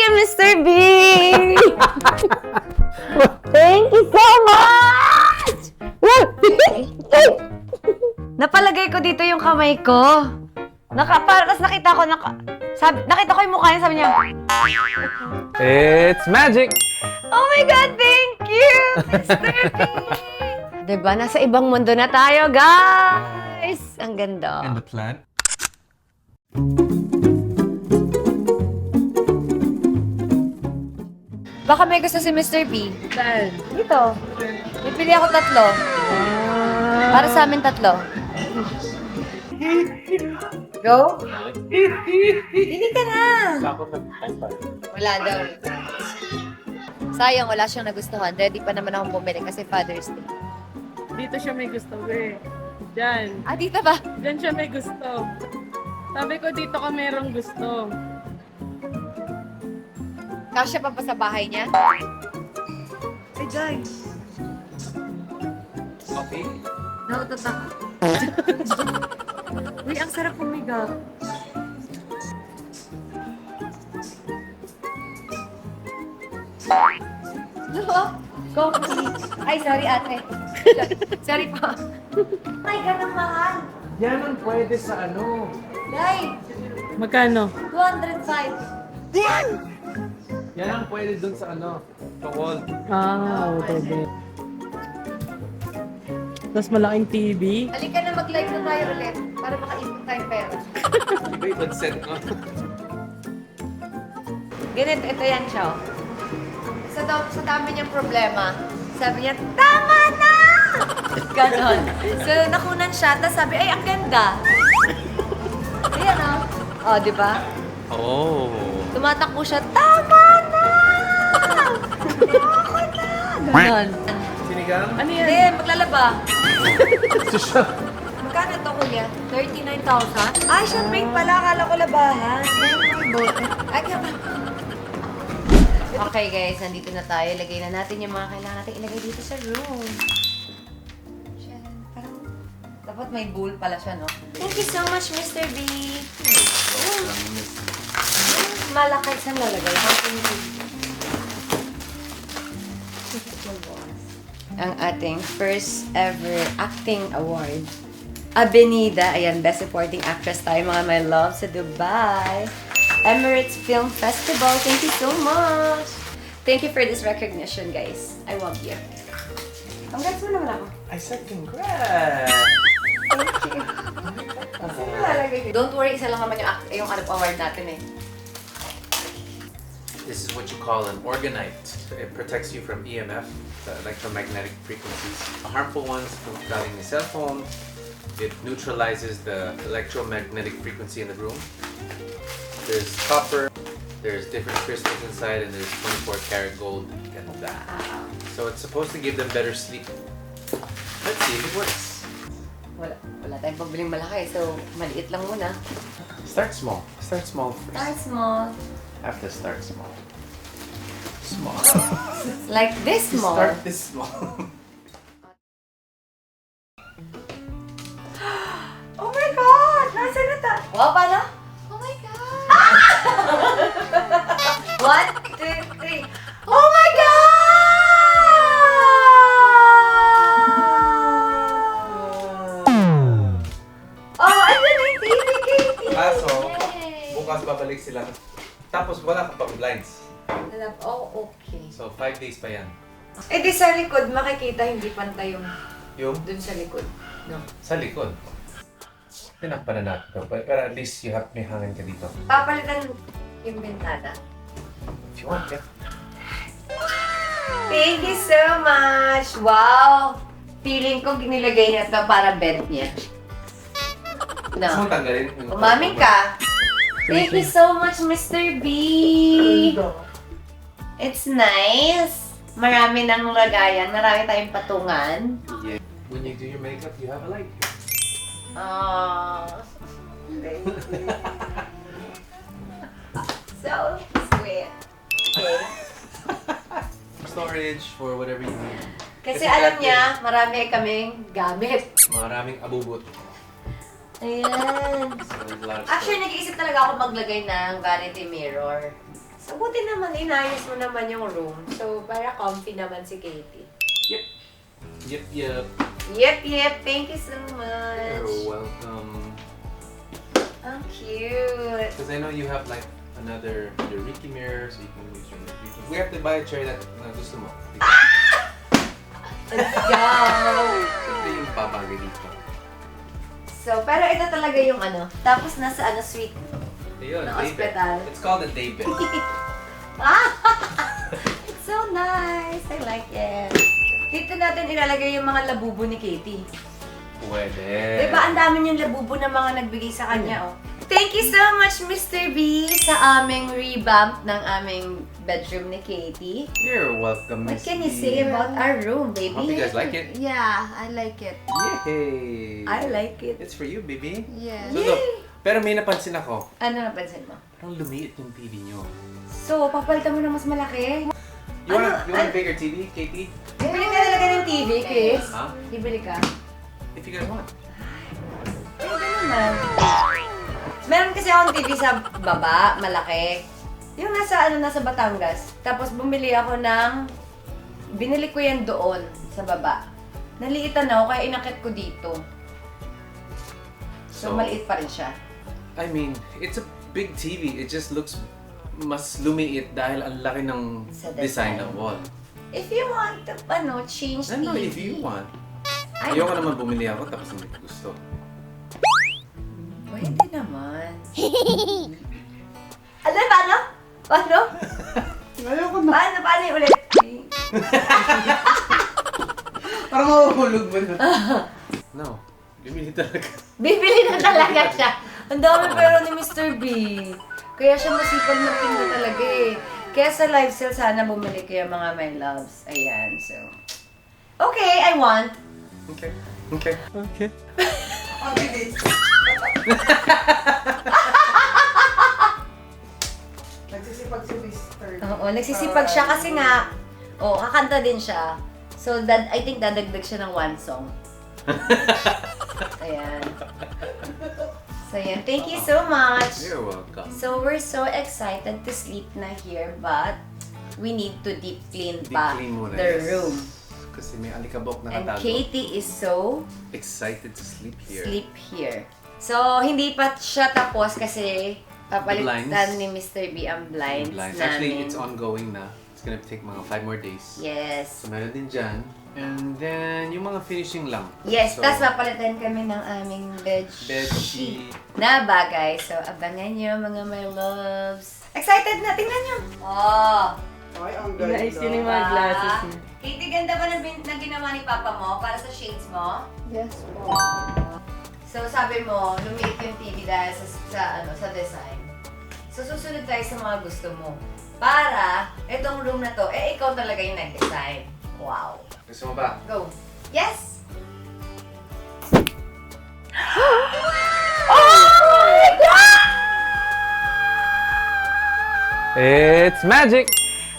Mr. B! Thank you so much! Napalagay ko dito yung kamay ko. Tapos nakita ko, nakita ko yung mukha niya, sabi niya, It's magic! oh my God, thank you, Mr. B! Diba, nasa ibang mundo na tayo, guys! Ang ganda. And the plant? Baka may gusto si Mr. B. Saan? Dito. Pipili ako 3. Para sa amin 3. Go? Pili ka na. Wala daw. Sayang, wala siyang nagustuhan. Ready pa naman akong bumili kasi Father's Day. Dito siya may gusto, eh. Diyan. Ah, dito ba? Diyan siya may gusto. Sabi ko dito ka merong gusto. Kasya pa sa bahay niya? Ay, Joy. Okay. Nautot ako. Uy, ang sarap pumiga. Diba? Go, please. Ay, sorry, ate. Sorry po. Oh my God, ang mahal. Yan ang pwede sa ano. Live, Magkano? 205. Yan ang pwede dun sa ano. Sa wall. Ah, okay. Tapos malaking TV. Halika na mag-live na tayo ulit para makaipon tayong pera. Iba ibang set, no? Ganito, ito yan siya. Oh. Sa dami niyang problema, sabi niya, tama na! Ganon. So, nakunan siya, tapos sabi, ay, ang ganda. Ayan, oh. Oh, di ba? Oh. Tumatakbo siya, tama na! Ako na! Ganon. Sinigang? Ano yan? Hindi, maglalaba. Susha. Magkano to, kuya? 39,000? Ay, champagne pala. Akala ko labahan. Ay, okay, guys. Nandito na tayo. Ilagay na natin yung mga kailangan natin ilagay dito sa room. Diyan. Parang, dapat may bowl pala siya, no? Thank you so much, Mr. B. Malaki. Saan lalagay? Ang ating first ever acting award. Avenida, ayan, Best Supporting Actress tayo mga my love sa Dubai. Emirates Film Festival, thank you so much! Thank you for this recognition, guys. I love you. Congrats mo naman ako. I said congrats! Thank you. Don't worry, isa lang naman yung award natin eh. This is what you call an orgonite. It protects you from EMF, the electromagnetic frequencies. The harmful ones from galing the cell phone. It neutralizes the electromagnetic frequency in the room. There's copper, there's different crystals inside, and there's 24-karat gold and that. So it's supposed to give them better sleep. Let's see if it works. Wala tayong pagbiling malaki, so maliit lang muna. Start small. Start small first. Start small. Have to start small. Small. Like this small. Start this small. Oh my God! Nasaan na ta? Wow, paano? Oh my God! 1, 2, 3. Oh my God! Oh, ano na yung TV, Katie? Kaso, Yay! bukas babalik sila. Tapos wala ka pang blinds. Oh, okay. So 5 days pa yan. Eh di sa likod, makikita hindi pantay yung Yung dun sa likod. No. sa likod. Tinakpan na natin to. Pero at least may hangin ka dito. Papalitan yung bintana. If you want, yeah. Thank you so much! Wow! Feeling ko ginilagay niya to para bed niya. Gusto No. mong tanggalin? Umaming ka. Thank you so much, Mr. B! It's nice. Marami ng lagayan. Marami tayong patungan. Yeah. When you do your makeup, you have a light. Oh, thank you. So sweet. Okay. Storage for whatever you need. Kasi alam niya, marami kaming gamit. Maraming abubot. Ayan. So there's a lot of Actually, storage. nag-iisip talaga ako maglagay ng vanity mirror Buti naman, inayos mo naman yung room. So, para comfy naman si Katie. Yep. Yep, yep. Yep. Thank you so much. You're welcome. Ang cute. Because I know you have like another Ricky mirror, so you can use your Ricky. We have to buy a chair that gusto mo. Let's go! Siyempre yung babagay dito. So, pero ito talaga yung ano. Tapos nasa suite. Ayun, Na day bed. hospital. It's called a day bed. It's so nice. I like it. Dito natin ilalagay yung mga labubo ni Katie. Pwede. Diba, ang dami niyang labubo na mga nagbigay sa kanya, oh. Thank you so much, Mr. B, sa aming revamp ng aming bedroom ni Katie. You're welcome, What Miss can you B. say about our room, Hope you baby? guys like it. Yeah, I like it. Yay! I like it. It's for you, baby. Yeah. So, look, pero may napansin ako. Ano napansin mo? Parang lumiit yung TV nyo. So, papalitan mo na mas malaki? You want a bigger TV, Katie? Bibili ka talaga ng TV, Chris? Huh? Bibili ka? If you guys want. Pwede naman. Meron kasi akong TV sa baba, malaki. Yung nasa Batangas. Tapos bumili ako binili ko yan doon, sa baba. Naliitan ako, kaya inakit ko dito. So, maliit pa rin siya. I mean, it's a big TV. It just looks mas lumiit dahil ang laki ng Sa design design. ng wall. If you want to, change I know, TV. if you want. Ay, Ayoko naman bumili ako tapos hindi ko gusto. Pwede naman. Ano, paano? Paano? Ayoko na. Paano yung ulit? Parang mahuhulog mo na. No. Bumili talaga. Bibili na talaga siya. Ang dami pero ni Mr. B. Kaya siya masipag magtinda talaga eh. Kaya sa live sale, sana bumili kayo mga my loves. Ayan, so. Okay, I want. Okay. Okay. Okay. I'll do this. Nagsisipag si Mr. Oo, nagsisipag siya kasi nga, kakanta din siya. So, I think dadagdag siya ng one song. Ayan. So, ayan. Thank you so much. You're welcome. So, we're so excited to sleep na here, but we need to deep clean pa Deep clean muna, the yes. room. Kasi may alikabok na And katago. Katie is so Excited to sleep here. sleep here. So, hindi pa siya tapos kasi papalitan Blinds. ni Mr. B ang blinds, Blinds. namin. Actually, it's ongoing na. It's gonna take mga 5 more days. Yes. So, meron din dyan. And then, yung mga finishing lang. Yes, So, tapos papalitan kami ng aming bedsheet bedsheet. na bagay. So, abangan nyo mga my loves. Excited na! Tingnan nyo! Oh! Ay, ang Inayos ganda. yun yung mga glasses niya. Katie, ganda ba na ginawa ni Papa mo para sa shades mo? Yes po. So, sabi mo, lumiit yung TV dahil sa design. So, susunod tayo sa mga gusto mo. Para, itong room na to, ikaw talaga yung nag-design. Wow. Gusto mo ba? Go. Yes! It's magic!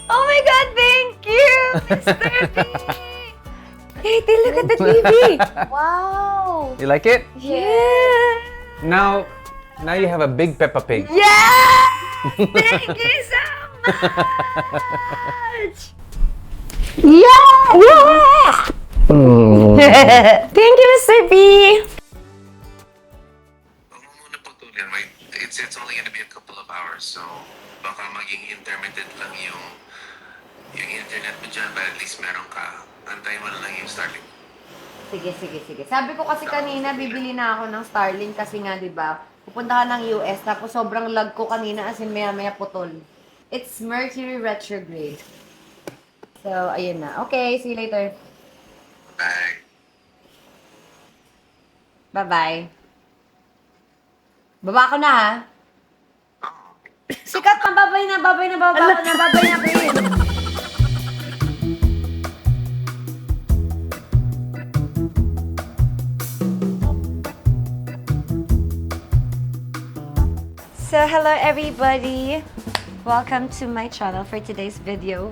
Oh my God, thank you, Mr. B! Katie, look at the TV! Wow! You like it? Yeah! Now you have a big Peppa Pig. Yes! Thank you so much! Yeah! Yeah! Thank you, Mr. B! Huwag mo muna putulin. It's only gonna be a couple of hours, so baka maging intermittent lang yung internet mo dyan, but at least meron ka. Antayin mo na lang yung Starlink. Sige. Sabi ko kasi kanina, bibili na ako ng Starlink kasi nga, di ba? Pupunta ka ng US, tapos sobrang lag ko kanina as in maya-maya putol. It's Mercury retrograde. So, ayun na. Okay, see you later. Bye. Bye-bye. Baba ko na, ha? Sikat na, babay na, babay na, Queen. So, hello everybody! Welcome to my channel for today's video.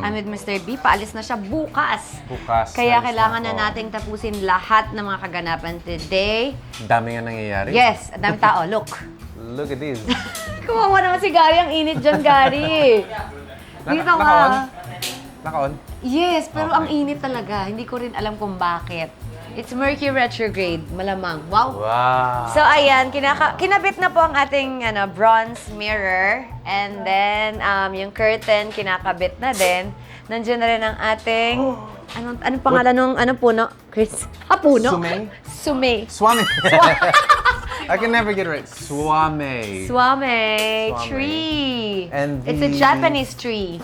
I'm with Mr. B. Paalis na siya bukas. Bukas. Kaya kailangan na nating tapusin lahat ng mga kaganapan today. Dami nga nangyayari. Yes, ang dami tao. Look. Look at this. Kawawa naman si Gary. Ang init dyan, Gary. Dito ka. Naka-on? Yes, pero ang init talaga. Hindi ko rin alam kung bakit. It's Mercury retrograde. Malamang. Wow. Wow. So, ayan. Kinabit na po ang ating bronze mirror. And then, yung curtain, kinakabit na din. Nandiyan na rin ang ating... Anong pangalan nung puno? Chris? Puno? Sume? Sume. Swami. I can never get it right. Swame. Swame. Swame. Tree. And It's a the- Japanese tree.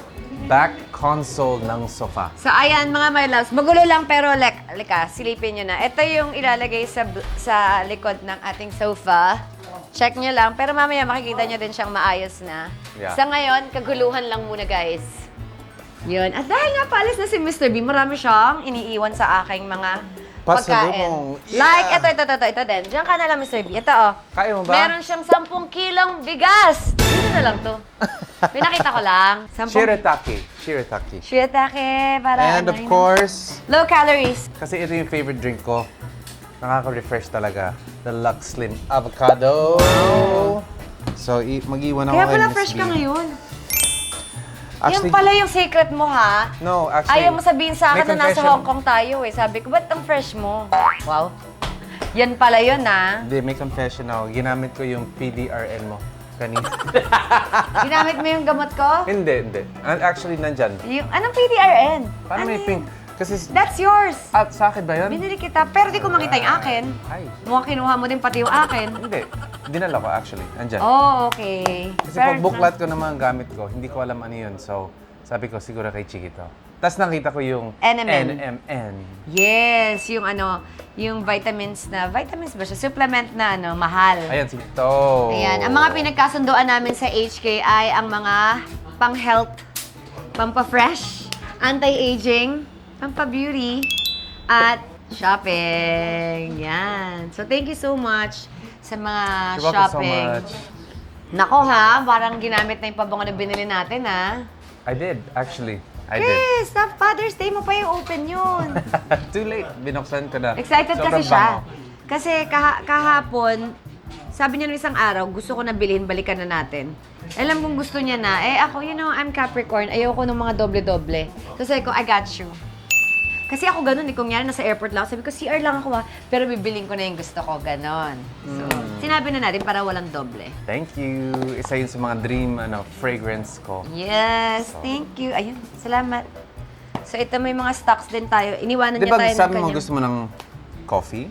Back console ng sofa. So, ayan mga my loves. Magulo lang pero lika, silipin nyo na. Ito yung ilalagay sa likod ng ating sofa. Check nyo lang. Pero mamaya makikita nyo din siyang maayos na. Yeah. Sa ngayon, kaguluhan lang muna guys. Yun. At dahil nga paalis na si Mr. B, marami siyang iniiwan sa aking mga pagkain. Pasalubong. Yeah. Like, ito din. Diyan ka na lang, Mr. B. Ito, oh. Kaya mo ba? Meron siyang 10 kilong bigas. Dito na lang to. Pinakita ko lang. 10 Shirataki. Shiratake, para And of course, low calories. kasi ito yung favorite drink ko. Nakaka-refresh talaga. The Lux Slim Avocado. So, mag-iwan ako Kaya kay pala Miss fresh B. ka ngayon. Actually, Yan pala yung secret mo, ha? No, actually. Ayaw mo sabihin sa akin may na nasa confession. Hong Kong tayo, eh. Sabi ko, ba't ang fresh mo? Wow. Yan pala yun, ha? Hindi, may confession ako. Ginamit ko yung PDRN mo kanina. Ginamit mo yung gamot ko? hindi. And actually, nandyan. Yung, anong PDRN? Paano Ano may yun? pink? Kasi, That's yours. sa akin ba yun? Binili kita, pero di ko makita yung akin. Ay, Mukhang kinuha mo din pati yung akin. hindi. Dinala ko actually. Nandyan. Oh, okay. Kasi Fair pag buklat ko naman ang gamit ko, hindi ko alam ano yun. So, sabi ko, siguro kay Chiquito. Tapos nakita ko yung NMN. NMN. Yes, yung yung vitamins ba siya? Supplement na mahal. Ayan, si Ito. Ayan, ang mga pinagkasunduan namin sa HK ay ang mga pang-health, pampa-fresh, anti-aging, pampa-beauty, at shopping. Yan. So, thank you so much sa mga You're welcome shopping. so much. Nako ha, parang ginamit na yung pabango na binili natin ha. I did, actually. I did. Chris, sa Father's Day mo pa yung open yun. Too late. Binuksan ko na. Excited Sobrang kasi siya. bango. Kasi kahapon, sabi niya nung isang araw, gusto ko na bilhin, balikan na natin. Alam kong gusto niya na. Ako, I'm Capricorn. Ayoko ng mga doble-doble. So sabi ko, I got you. Kasi ako ganun, kung yan, nasa airport lang, sabi ko, CR lang ako pero bibiling ko na yung gusto ko, ganon. So, sinabi na natin para walang doble. Thank you. Isa yun sa mga dream fragrance ko. Yes, thank you. Ayun, salamat. So, ito may mga stocks din tayo. Iniwanan Di niya ba tayo ng sabi mo kanyang... gusto mo ng coffee?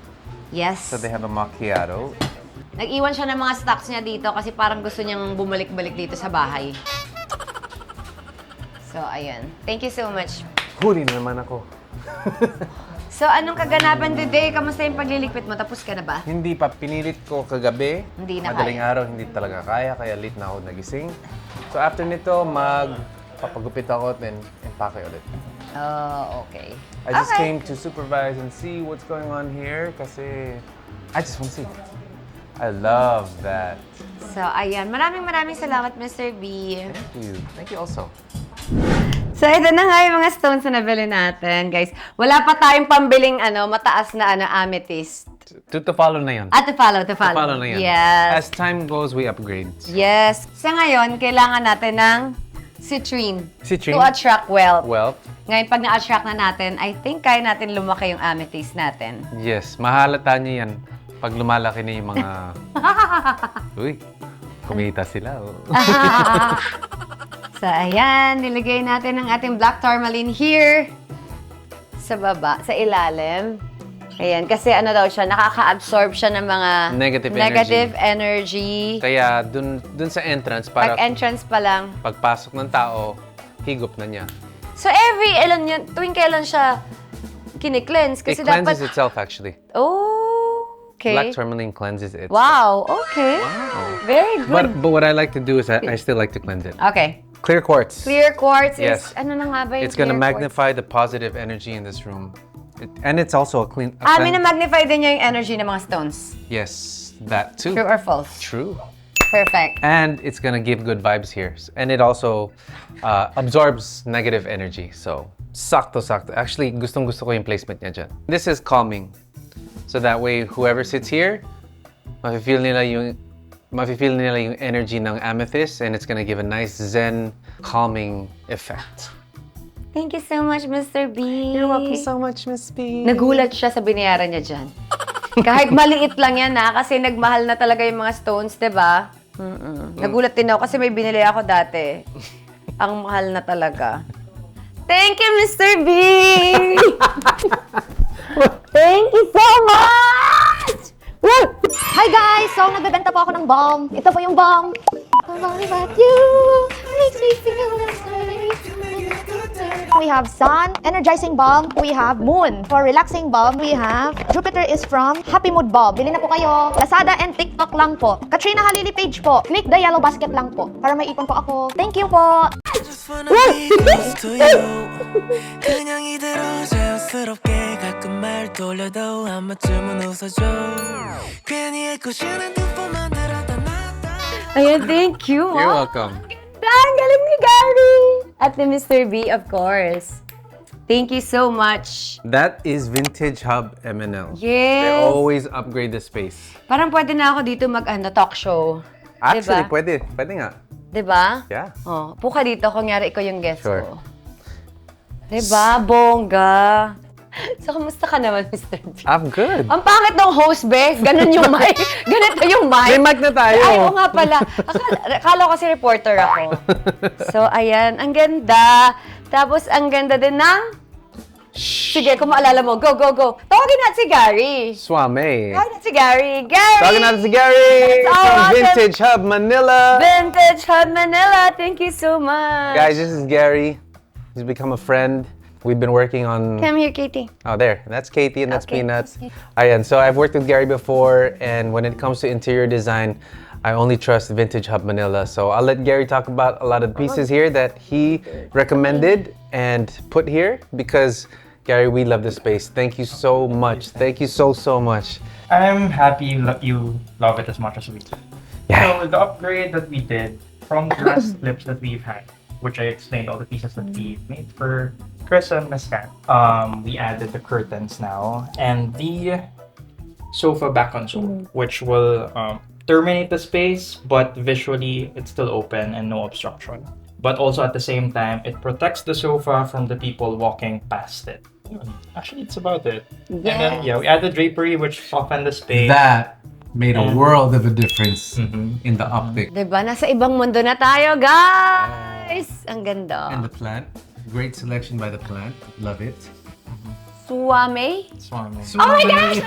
Yes. So they have a macchiato. Nag-iwan siya ng mga stocks niya dito kasi parang gusto niyang bumalik-balik dito sa bahay. So, ayun. Thank you so much. Huli na naman ako. So, anong kaganapan today? Kamusta yung pagliligpit mo? Tapos ka na ba? Hindi pa. Pinilit ko kagabi. Hindi na Madaling kaya. araw, hindi talaga kaya. Kaya late na ako nagising. So after nito, papagupit ako then empake ulit. Oh, okay. I just Okay. came to supervise and see what's going on here kasi I just want to see. I love that. So, ayan. Maraming salamat, Mr. B. Thank you. Thank you also. So, ito na nga yung mga stones na nabili natin, guys. Wala pa tayong pambiling, mataas na, amethyst. To follow na yun. To follow. To follow na yun. Yes. As time goes, we upgrade. Yes. Sa ngayon, kailangan natin ng citrine. Citrine? To attract wealth. Well, Ngayon, pag na-attract na natin, I think kaya natin lumaki yung amethyst natin. yes. Mahalata niyo yan pag lumalaki na yung mga... Uy, kumita sila. Oh. So, ayan. Nilagay natin ang ating black tourmaline here. Sa baba, sa ilalim. Ayan, kasi daw siya, nakaka-absorb siya ng mga Negative energy. Kaya dun sa entrance, para Pag-entrance pa lang. pagpasok ng tao, higop na niya. So, tuwing kailan siya kine-cleanse? Kasi It cleanses dapat... itself actually. Oh, okay. Black tourmaline cleanses itself. Wow, okay. Very good. But what I like to do is I still like to cleanse it. Okay. Clear quartz. Clear quartz is... Yes. Ano na nga ba yung It's gonna clear quartz? magnify the positive energy in this room. And it's also a clean... Mina-magnify din niya yung energy ng mga stones. Yes, that too. True or false? True. Perfect. And it's gonna give good vibes here. And it also absorbs negative energy. So, sakto. Actually, gustong-gusto ko yung placement niya dyan. This is calming. So that way, whoever sits here, mafe-feel nila yung Mafe-feel nila yung energy ng amethyst and it's gonna give a nice zen, calming effect. Thank you so much, Mr. B. so much, Miss B. Nagulat siya sa binayaran niya dyan. Kahit maliit lang yan kasi nagmahal na talaga yung mga stones, diba? Nagulat din ako kasi may binili ako dati. Ang mahal na talaga. Thank you, Mr. B! Thank you so much! Woo! Hi guys! So, nagbebenta po ako ng bomb. Ito po yung bomb. Nobody but you makes me feel this way. We have sun, energizing bomb. We have moon. For relaxing bomb, we have Jupiter is from Happy Mood Bomb. Bili na po kayo. Lazada and TikTok lang po. Katrina Halili page po. Click the yellow basket lang po. Para may ipon po ako. Thank you po! Just wanna be close to you. 그냥 이대로 자연스럽게 가끔 말 돌려도 한 번쯤은 웃어줘. 괜히 애꿎은 두번만 들어도 나다. Ayan, thank you. You're welcome. Ang galing ni Gary! At ni Mr. B, of course. Thank you so much. That is Vintage Hub MNL. They Yes! always upgrade the space. Parang pwede na ako dito talk show. Actually, Diba? pwede nga. Diba? Yeah. Oh, puka dito, kunyari ikaw yung guest Sure. ko. Diba? Bongga. So, kamusta ka naman, Mr. B? I'm good. Ang pangit ng host, be. Ganun yung mic. Ganito yung mic. May mic na tayo. Ay, oo nga pala. Akala ko kasi reporter ako. So, ayan. Ang ganda. Tapos, ang ganda din ng... Sige, kung maalala mo. Go, go, go. Tawagin natin si Gary. Swame. Tawagin natin si Gary. Gary! Talking natin si Gary That's from awesome. Vintage Hub Manila. Vintage Hub Manila. Thank you so much. Guys, this is Gary. He's become a friend. We've been working on... Come here, Katie. Oh, there. That's Katie and that's Okay. Peanuts. Ayan, so I've worked with Gary before, and when it comes to interior design, I only trust Vintage Hub Manila. So I'll let Gary talk about a lot of pieces here that he recommended and put here, because Gary, we love this space. Thank you so much. Thank you so much. I'm happy you love it as much as we do. Yeah. So the upgrade that we did from the last clips that we've had, which I explained all the pieces that we made for Chris and Miss Kat. We added the curtains now and the sofa back console, which will terminate the space, but visually it's still open and no obstruction. But also at the same time, it protects the sofa from the people walking past it. Actually, it's about it. And then, we added drapery, which softened the space. That made a And- world of a difference Mhm. in the optic. Diba? Nasa ibang mundo na tayo, guys! Ang ganda. And the plant. Great selection by the plant. Love it. Suwame? Swami. Oh my gosh!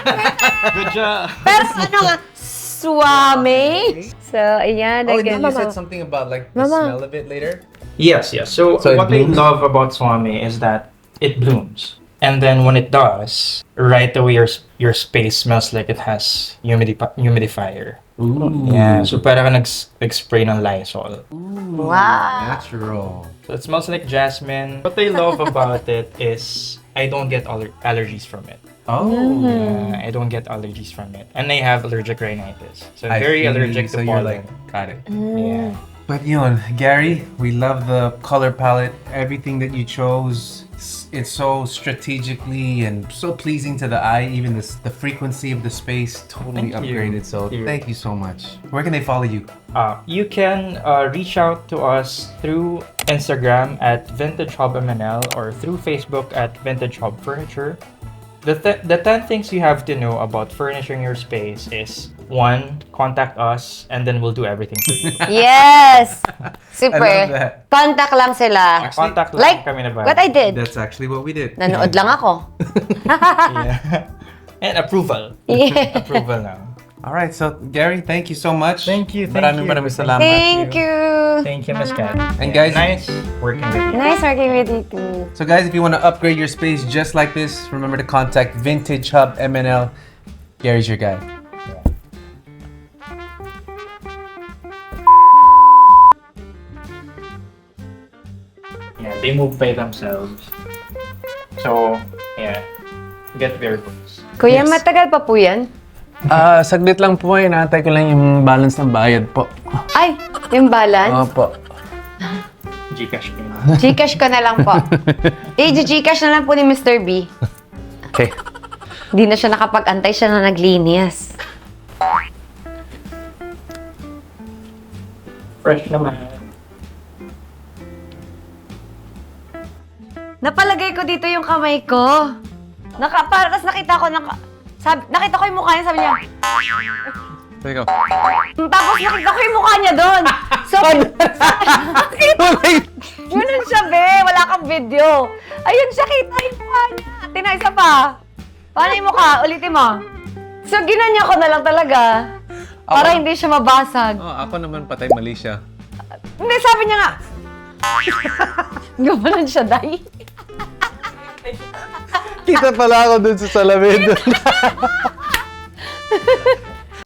Good job! Pero ano nga? Suwame? So, ayan. Oh, ang and then you ganda. said something about like the Mama. smell of it later. Yes. So So it what I blooms? love about Swami is that it blooms. And then when it does, right away your space smells like it has humidifier. Ooh. Yeah. So para ka nag-spray ng Lysol. Wow. Natural. So it smells like jasmine. What I love about it is I don't get allergies from it. Oh. I don't get allergies from it. And I have allergic rhinitis. So I'm I very feel allergic you. to So you're pollen. like, got it. Yeah. But yun, Gary, we love the color palette. Everything that you chose, it's so strategically and so pleasing to the eye. Even the frequency of the space, totally Thank you. upgraded. So Thank you. thank you so much. Where can they follow you? You can reach out to us through Instagram at Vintage Hub MNL or through Facebook at Vintage Hub Furniture. The 10 things you have to know about furnishing your space is 1, contact us and then we'll do everything for you. Yes! Super. I love that. Contact lang sila. Contact lang Like kami na ba? what I did. That's actually what we did. Nanood lang ako. Yeah. And approval. Yeah. Approval now. All right, so Gary, thank you so much. Thank you. Maraming salamat. Thank you. Thank you, Miss Kat. And guys- nice working with you. Nice working with you too. So guys, if you want to upgrade your space just like this, remember to contact Vintage Hub MNL. Gary's your guy. Yeah, they move by themselves. So, yeah, get very close. Kuya, matagal pa po yan? Saglit lang po, inaantay ko lang yung balance ng bayad po. Ay, yung balance? Opo. Gcash ko na. Gcash ko na lang po. Gcash na lang po ni Mr. B. Okay. Hindi na siya nakapag-antay, siya na naglinis. Fresh naman. Napalagay ko dito yung kamay ko. Tapos nakita ko, nakita ko yung mukha niya, sabi niya. Ikaw. Tapos nakita ko yung mukha niya doon. So, ganun siya, be. Wala kang video. Ayun siya, kita yung mukha niya. Tina, isa pa. Paano yung mukha? Ulitin mo. So, ginanya ko na lang talaga. Para hindi siya mabasag. Oh, ako naman patay mali siya. Hindi, sabi niya nga. Gumanon siya, Day. Kita pala ako dun sa salamin.